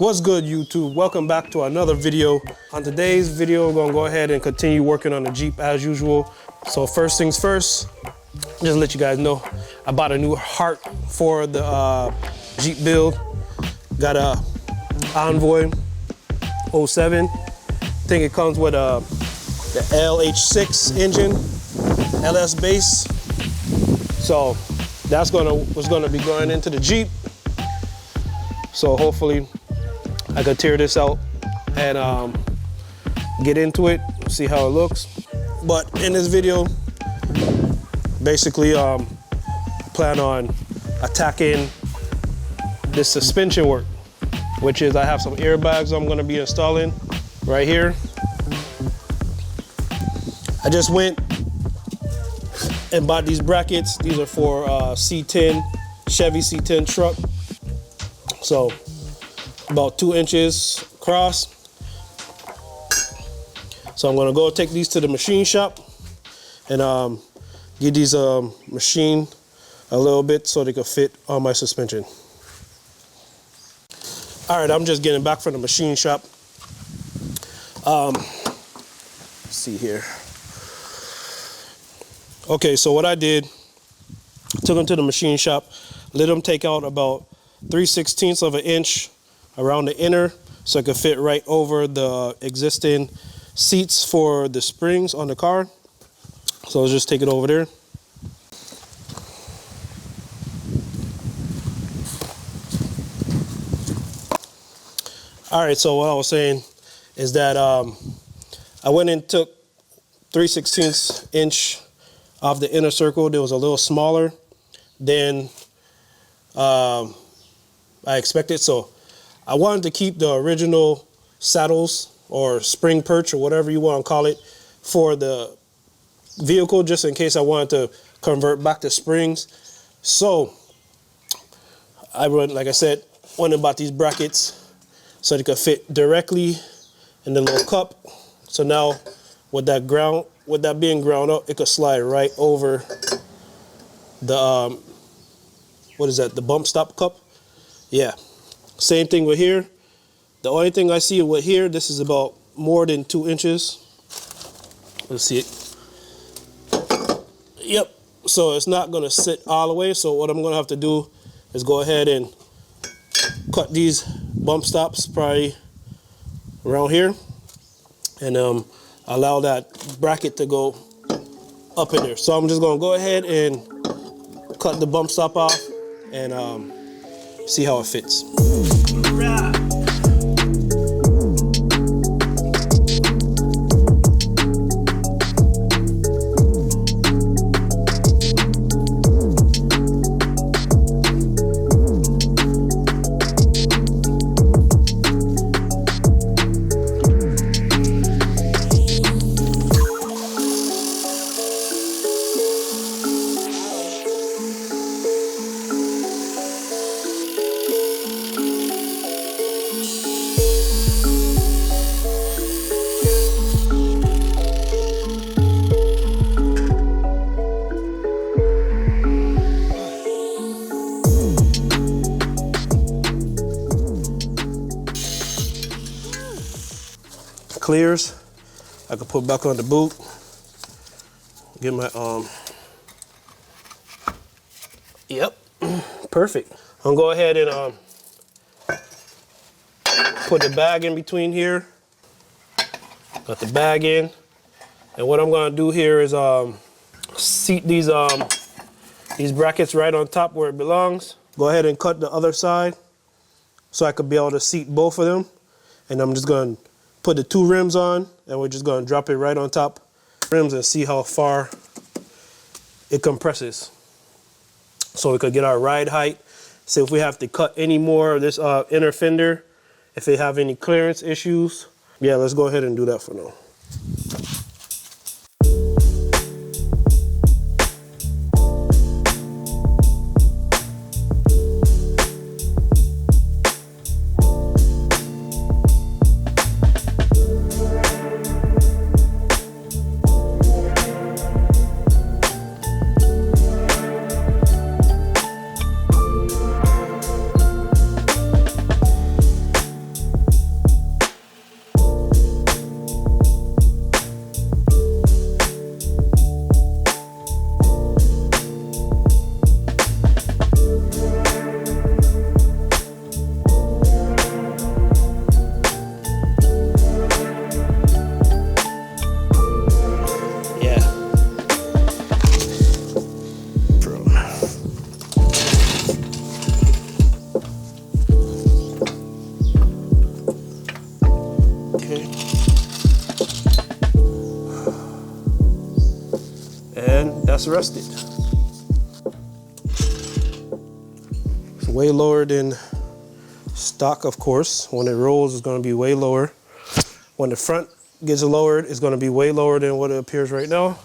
What's good, YouTube? Welcome back to another video. On today's video, we're gonna go ahead and continue working on the Jeep as usual. So first things first, just to let you guys know, I bought a new heart for the Jeep build. Got a Envoy 07. I think it comes with the LH6 engine, LS base. So that's what's gonna be going into the Jeep. So hopefully I could tear this out and get into it, see how it looks. But in this video, basically plan on attacking this suspension work, which is I have some airbags I'm gonna be installing right here. I just went and bought these brackets. These are for C10, Chevy C10 truck. So about 2 inches across. So I'm gonna go take these to the machine shop and get these machined a little bit so they can fit on my suspension. All right, I'm just getting back from the machine shop. Let's see here. Okay, so what I did, took them to the machine shop, let them take out about 3/16 of an inch around the inner so it could fit right over the existing seats for the springs on the car. So let's just take it over there. All right, so what I was saying is that I went and took 3/16 inch off the inner circle. It was a little smaller than I expected. So I wanted to keep the original saddles or spring perch or whatever you want to call it for the vehicle, just in case I wanted to convert back to springs. So I went, like I said, went and bought these brackets so they could fit directly in the little cup. So now with that being ground up, it could slide right over the what is that, the bump stop cup? Yeah, same thing with here. The only thing I see with here, this is about more than 2 inches. Let's see it. Yep, so it's not gonna sit all the way. So what I'm gonna have to do is go ahead and cut these bump stops probably around here and allow that bracket to go up in there. So I'm just gonna go ahead and cut the bump stop off and see how it fits. Clears, I can put back on the boot. Get my yep, perfect. I'm gonna go ahead and put the bag in between here. Got the bag in, and what I'm gonna do here is seat these brackets right on top where it belongs. Go ahead and cut the other side so I could be able to seat both of them, and I'm just gonna put the 2 rims on, and we're just gonna drop it right on top rims and see how far it compresses. So we could get our ride height. So if we have to cut any more of this inner fender, if they have any clearance issues, yeah, let's go ahead and do that for now. that's rested. It's way lower than stock, of course. When it rolls, it's going to be way lower. When the front gets lowered, it's going to be way lower than what it appears right now.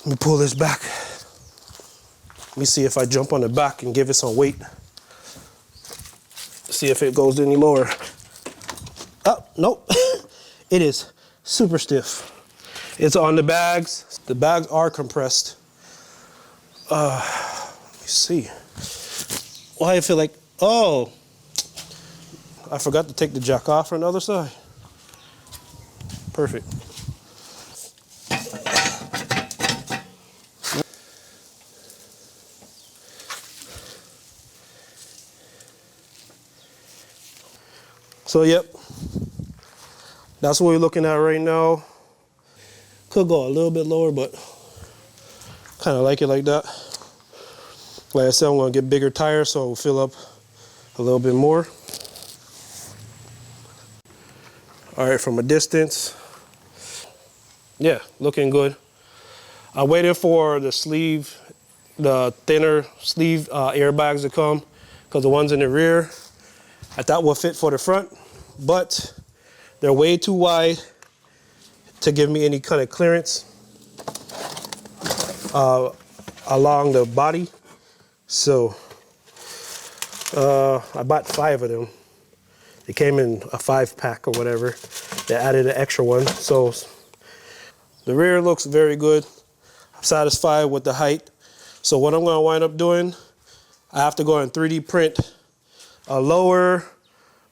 Let me pull this back. Let me see if I jump on the back and give it some weight. See if it goes any lower. Oh, nope. It is super stiff. It's on the bags. The bags are compressed. Let me see. Why I feel like, oh, I forgot to take the jack off on the other side. Perfect. So, yep, that's what we're looking at right now. Could go a little bit lower, but kind of like it like that. Like I said, I'm going to get bigger tires so it will fill up a little bit more. All right, from a distance, yeah, looking good. I waited for the sleeve, the thinner sleeve airbags to come, because the ones in the rear, I thought would fit for the front, but they're way too wide to give me any kind of clearance along the body. So I bought 5 of them. They came in a 5-pack or whatever. They added an extra one. So the rear looks very good. I'm satisfied with the height. So what I'm going to wind up doing, I have to go and 3D print a lower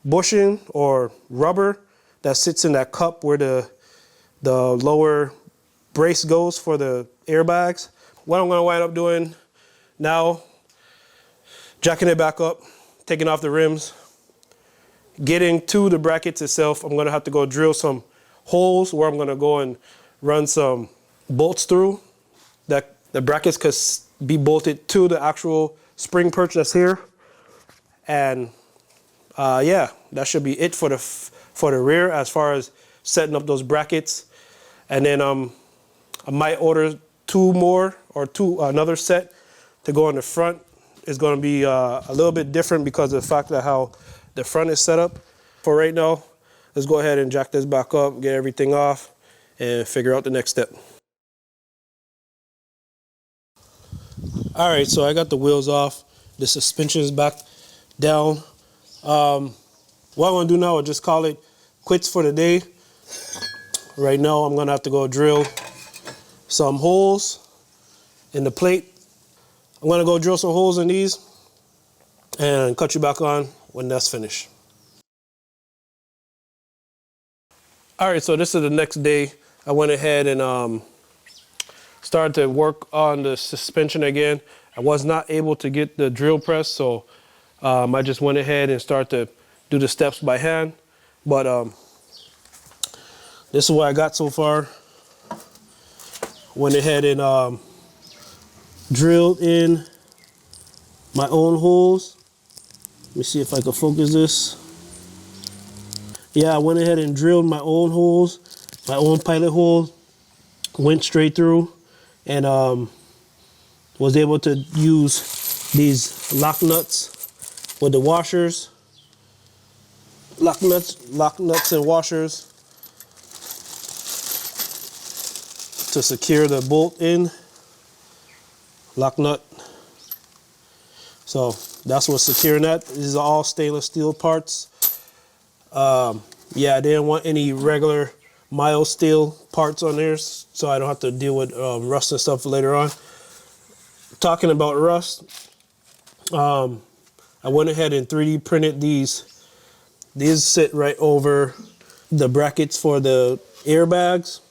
bushing or rubber that sits in that cup where the lower brace goes for the airbags. What I'm going to wind up doing now, jacking it back up, taking off the rims, getting to the brackets itself. I'm going to have to go drill some holes where I'm going to go and run some bolts through that the brackets could be bolted to the actual spring perch that's here. And yeah, that should be it for the rear as far as setting up those brackets. And then I might order 2 more or another set to go on the front. It's going to be a little bit different because of the fact that how the front is set up. For right now, let's go ahead and jack this back up, get everything off, and figure out the next step. All right, so I got the wheels off. The suspension is back down. What I'm going to do now is just call it quits for the day. Right now, I'm going to have to go drill some holes in the plate. I'm going to go drill some holes in these and cut you back on when that's finished. All right, so this is the next day. I went ahead and started to work on the suspension again. I was not able to get the drill press, so I just went ahead and started to do the steps by hand. But this is what I got so far. Went ahead and drilled in my own holes. Let me see if I can focus this. Yeah, I went ahead and drilled my own holes, my own pilot hole, went straight through, and was able to use these lock nuts with the washers. Lock nuts and washers to secure the bolt in. Lock nut. So that's what's securing that. These are all stainless steel parts. Yeah, I didn't want any regular mild steel parts on there, so I don't have to deal with rust and stuff later on. Talking about rust, I went ahead and 3D printed these. These sit right over the brackets for the airbags.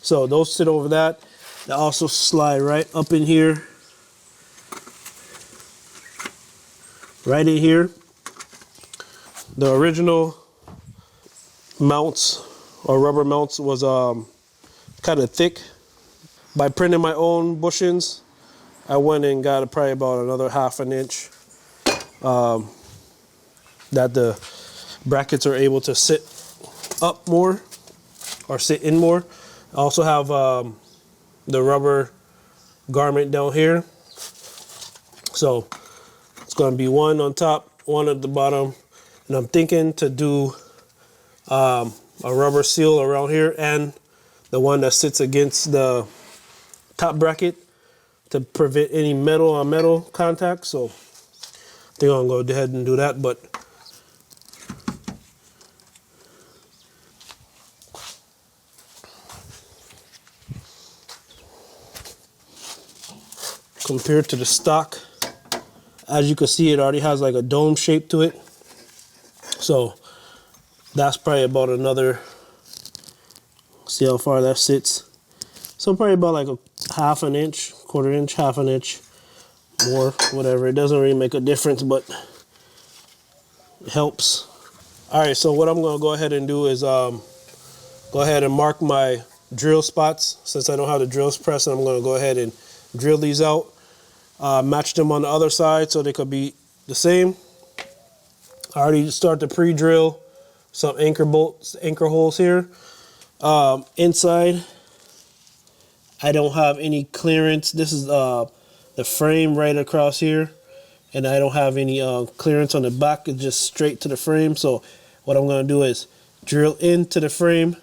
So those sit over that. They also slide right up in here. Right in here. The original mounts or rubber mounts was kind of thick. By printing my own bushings, I went and got probably about another ½ an inch that the brackets are able to sit up more or sit in more. I also have the rubber garment down here. So it's going to be one on top, one at the bottom, and I'm thinking to do a rubber seal around here and the one that sits against the top bracket to prevent any metal on metal contact. So I think I'm going to go ahead and do that. But compared to the stock, as you can see, it already has like a dome shape to it. So that's probably about another, see how far that sits. So probably about like a half an inch, quarter inch, half an inch more, whatever. It doesn't really make a difference, but it helps. All right, so what I'm gonna go ahead and do is go ahead and mark my drill spots. Since I don't have the drills press, I'm gonna go ahead and drill these out, match them on the other side so they could be the same. I already start to pre-drill some anchor holes here. Inside, I don't have any clearance. This is the frame right across here, and I don't have any clearance on the back. It's just straight to the frame. So what I'm going to do is drill into the frame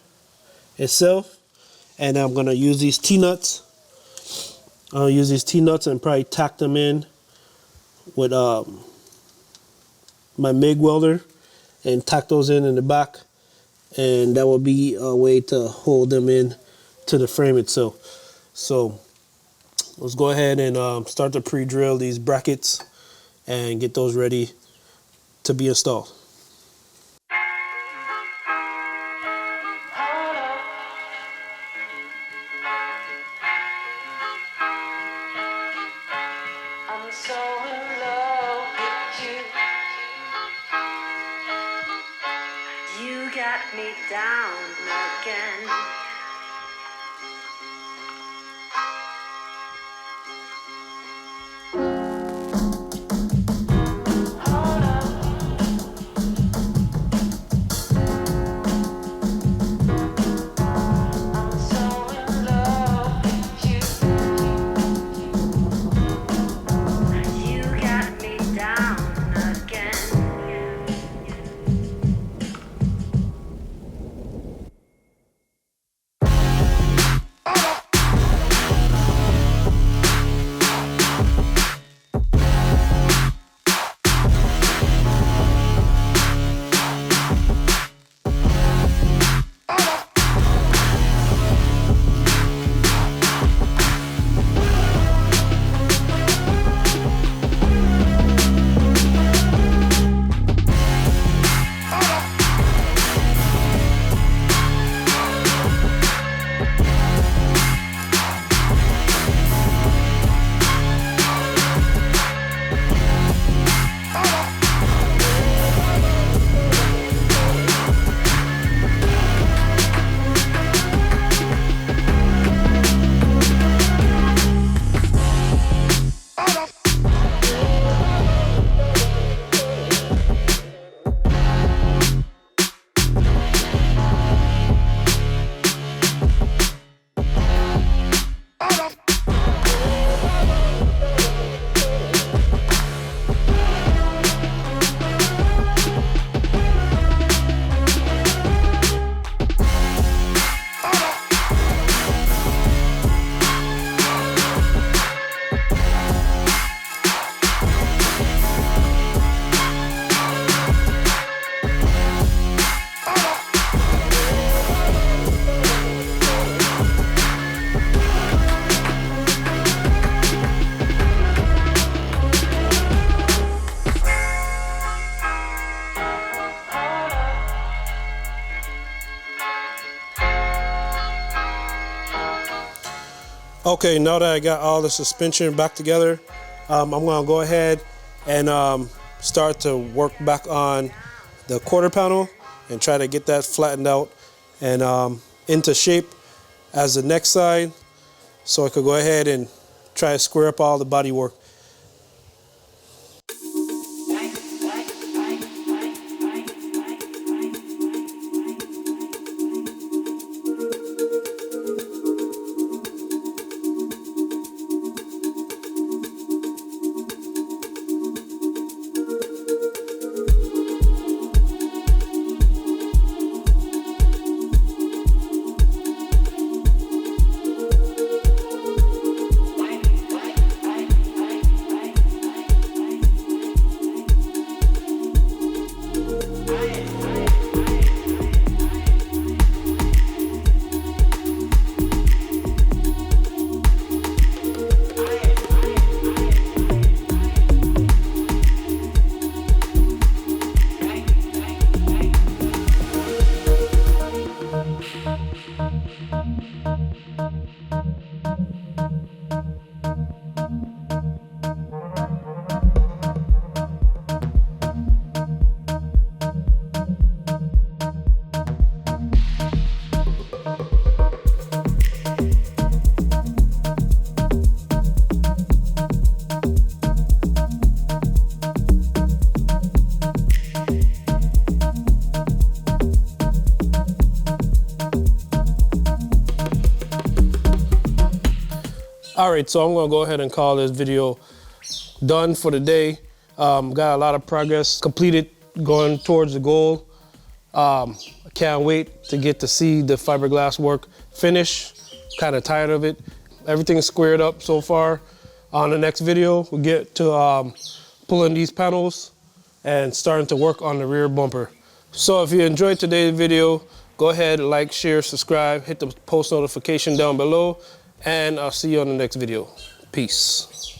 itself, and I'm going to use these T-nuts. I'll use these T-nuts and probably tack them in with my MIG welder and tack those in the back, and that will be a way to hold them in to the frame itself. So let's go ahead and start to pre-drill these brackets and get those ready to be installed. I'm so in love with you. You got me down again. Okay, now that I got all the suspension back together, I'm gonna go ahead and start to work back on the quarter panel and try to get that flattened out and into shape as the next side, so I could go ahead and try to square up all the bodywork. All right, so I'm gonna go ahead and call this video done for the day. Got a lot of progress completed going towards the goal. I can't wait to get to see the fiberglass work finish. Kind of tired of it. Everything's squared up so far. On the next video, we'll get to pulling these panels and starting to work on the rear bumper. So if you enjoyed today's video, go ahead, like, share, subscribe, hit the post notification down below, and I'll see you on the next video. Peace.